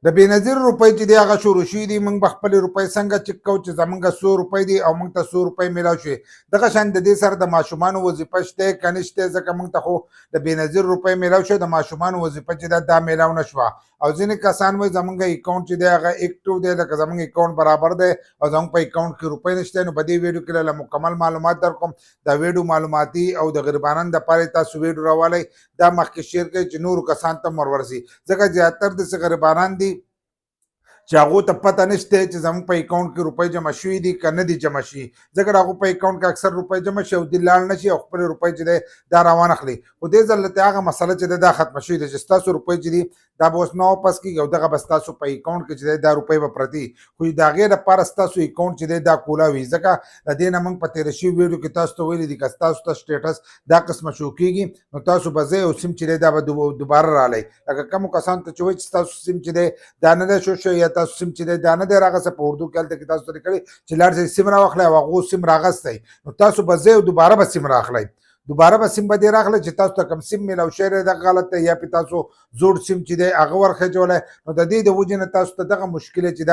د بېنظیر روپۍ چې دی هغه شروع شوي دي. موږ به خپلې روپۍ څنګه چک کوو چې زموږ 100 روپۍ دي او موږ ته 100 روپۍ میلاو شوې. دغه شان د دې سره د ماشومانو وظیفه شته که نشته، ځکه موږ ته خو د بېنظیر روپۍ میلاو شوې، د ماشومانو وظیفه چې ده دا میلاو نه شوه. او ځینې کسان وایي زموږ اکاونټ چې دی هغه اکټیو دی، لکه زموږ اکاونټ برابر دی او زموږ په اکاونټ کې روپۍ نشته. نو په دې ویډیو کې له مکمل معلومات در کوم. دا ویډیو معلوماتي او د غریبانو دپاره تاسو ویډیو راوالی، دا مخکې شیر کړئ چې نورو کسانو ته هم ورورسي، ځکه زیاتر داسې غریبانان دي چې هغو ته پته نشته چې زموږ په اکاونټ کې روپۍ جمع شوي دي که نه دي جمع شي، ځکه د هغو په اکاونټ کې اکثر روپۍ جمع شي او دوی لاړ نه شي او خپلې روپۍ چې دی دا راوانخلي. خو دې ځل ته هغه مسله چې ده دا ختمه شوې ده چې ستاسو روپۍ چې دي دا به اوس نه واپس کېږي او دغه به ستاسو په اکاونټ کې چې دی دا روپۍ به پرتې. خو د هغې لپاره ستاسو اکاونټ چې دی دا کولاو وي، ځکه د دې نه موږ په تېره شوي ویډیو کې تاسو ته ویلي دي که ستاسو ته سټیټس دا قسمه شو کېږي نو تاسو به ځئ او سیم چې دی دا به دوباره رالی. لکه کومو کسانو ته چې وایي چې ستاسو سیم چې دی دا نه دی شو شوی یا تاسو سیم چې دی دا نه دی راغستی، په اردو کې هلته کې تاسو ته لیکلي چې لاړ شئ سیم راواخلئ او هغو سیم راغستی، نو تاسو به ځئ او دوباره به سیم راخلئ. دوباره به سیم به دې راغلی چې تاسو ته کوم سیم میلاو شوی دی دغه غلط دی، یا پې تاسو زوړ سیم چې دی هغه ورخېجولی. نو د دې د وجې نه تاسو ته دغه مشکله چې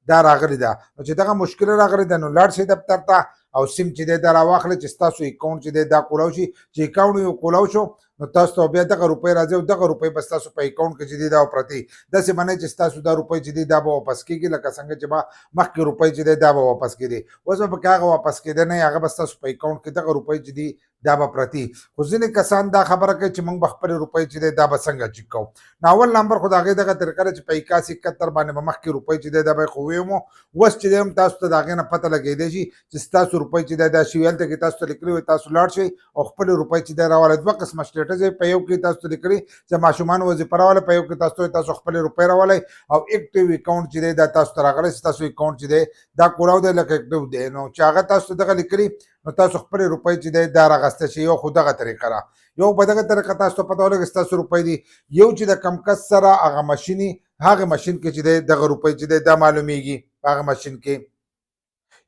دا راغلی ده. نو چې دغه مشکله راغلی ده نو لاړ شئ دفتر ته او سیم چې دی دا راواخلئ چې ستاسو اکاونټ چې دی دا کولاو شي. چې اکاونټ یو کولاو شو نو تاسو ته بیا دغه روپۍ راځي او دغه روپۍ به ستاسو په اکاونټ کې چې دي دا پرتې. داسې منئ چې ستاسو دا روپۍ چې دي دا به واپس کېږي، لکه څنګه چې به مخکې روپۍ چې دی دا به واپس کېدې. اوس به پکې هغه واپس کېده نه، هغه به ستاسو په اکاونټ کې دغه روپۍ چې دي دا به پرتې. خو ځینې کسان دا خبره کوي چې موږ به خپلې روپۍ چې دی دا به څنګه چک کوو. نو اول نمبر خو د هغې دغه طریقه ده چې په 8171 باندې به مخکې روپۍ چې دی دا به یې خو ویمو. اوس چې دی هم تاسو ته د هغې نه پته لګېدی شي چې ستاسو روپۍ چې دی دا شوي. هلته کې تاسو ته لیکلي وي تاسو لاړ شئ او خپلې روپۍ چې دی راولئ. دوه قسمه سټیټس دی، په یو کې تاسو ته لیکلي چې ماشومانو وظیفه راولئ، په یو کې تاسو ته تاسو خپلې روپۍ راولئ او اکټیو اکاونټ چې دی دا تاسو ته راغلی چې تاسو اکاونټ چې دی دا کولاو دی لکه اکټیو دی. نو چې هغه تاسو ته دغه لیکلي نو تاسو خپلې روپۍ چې دی دا راغسته شي. یو خو دغه طریقه ده، یو په دغه طریقه تاسو ته پته ولګي ستاسو روپۍ دي. یو چې د کم کس سره هغه ماشین وي هغه ماشین کې چې دی دغه روپۍ چې دی دا معلومیږي په هغه ماشین کې.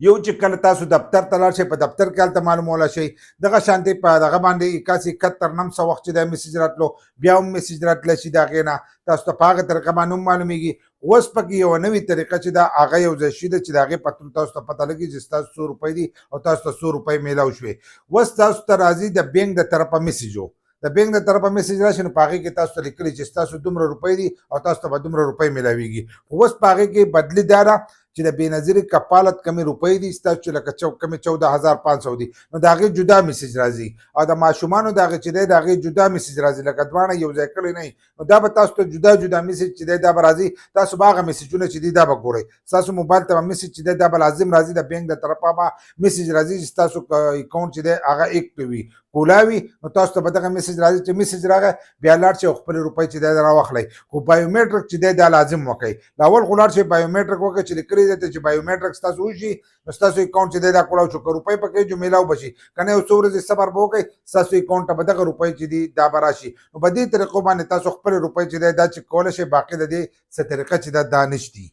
یو چې کله تاسو دفتر ته لاړ شئ په دفتر کې هلته معلومولی شئ. دغه شانتې په دغه باندې 8171 وخت چې دی میسج راتلو بیا هم میسج راتلی شي د هغې نه تاسو ته په هغه طریقه باندې هم معلومیږي. اوس پکې یوه نوې طریقه چې ده هغه یو ځای شوي ده چې د هغې په تھرو تاسو ته پته لګي چې ستاسو 100 روپۍ دي او تاسو ته 100 روپۍ میلاو شوې. اوس تاسو ته راځي د بینک د طرفه میسج و. د بینک د طرفه میسج راشي نو په هغې کې تاسو ته لیکلي چې ستاسو دومره روپۍ دي او تاسو ته به دومره روپۍ میلاویږي. اوس په هغې کې بدلي دا ده چې د بېنظیر کفالت کمې روپۍ دي ستاسو چې لکه کمې 14500 دي نو د هغې جدا میسج راځي او د ماشومانو د هغې چې دی د هغې جدا میسج راځي، لکه دواړه یو ځای کړی نه وي نو دا به تاسو ته جدا جدا میسج چې دی دا به راځي. تاسو به هغه میسجونه چې دي دا به ګورئ. ستاسو موبایل ته به میسج چې دی دا به لازم راځي، د بینک د طرفه به میسج راځي چې ستاسو اکاونټ چې دی هغه اکټیو وي کولاوي. نو تاسو ته به دغه میسج راځي چې میسج راغی بیا لاړ شئ او خپلې روپۍ چې دی راواخلئ. خو بایومیټرک چې دی دا لازم وکړئ. اول خو لاړ شئ بایومیټرک وکړئ چې لیکلي دی چې بایومیټرک ستاسو وشي نو ستاسو اکاونټ چې دی دا کولاو شو. که روپۍ پکې جو میلاو به شي، که نه یو څو ورځې صبر به وکړئ ستاسو اکاونټ ته به دغه روپۍ چې دي دا به راشي. نو په دې طریقو باندې تاسو خپلې روپۍ چې دی دا چک کولی شئ. باقي د دې څه طریقه چې دا نشتي.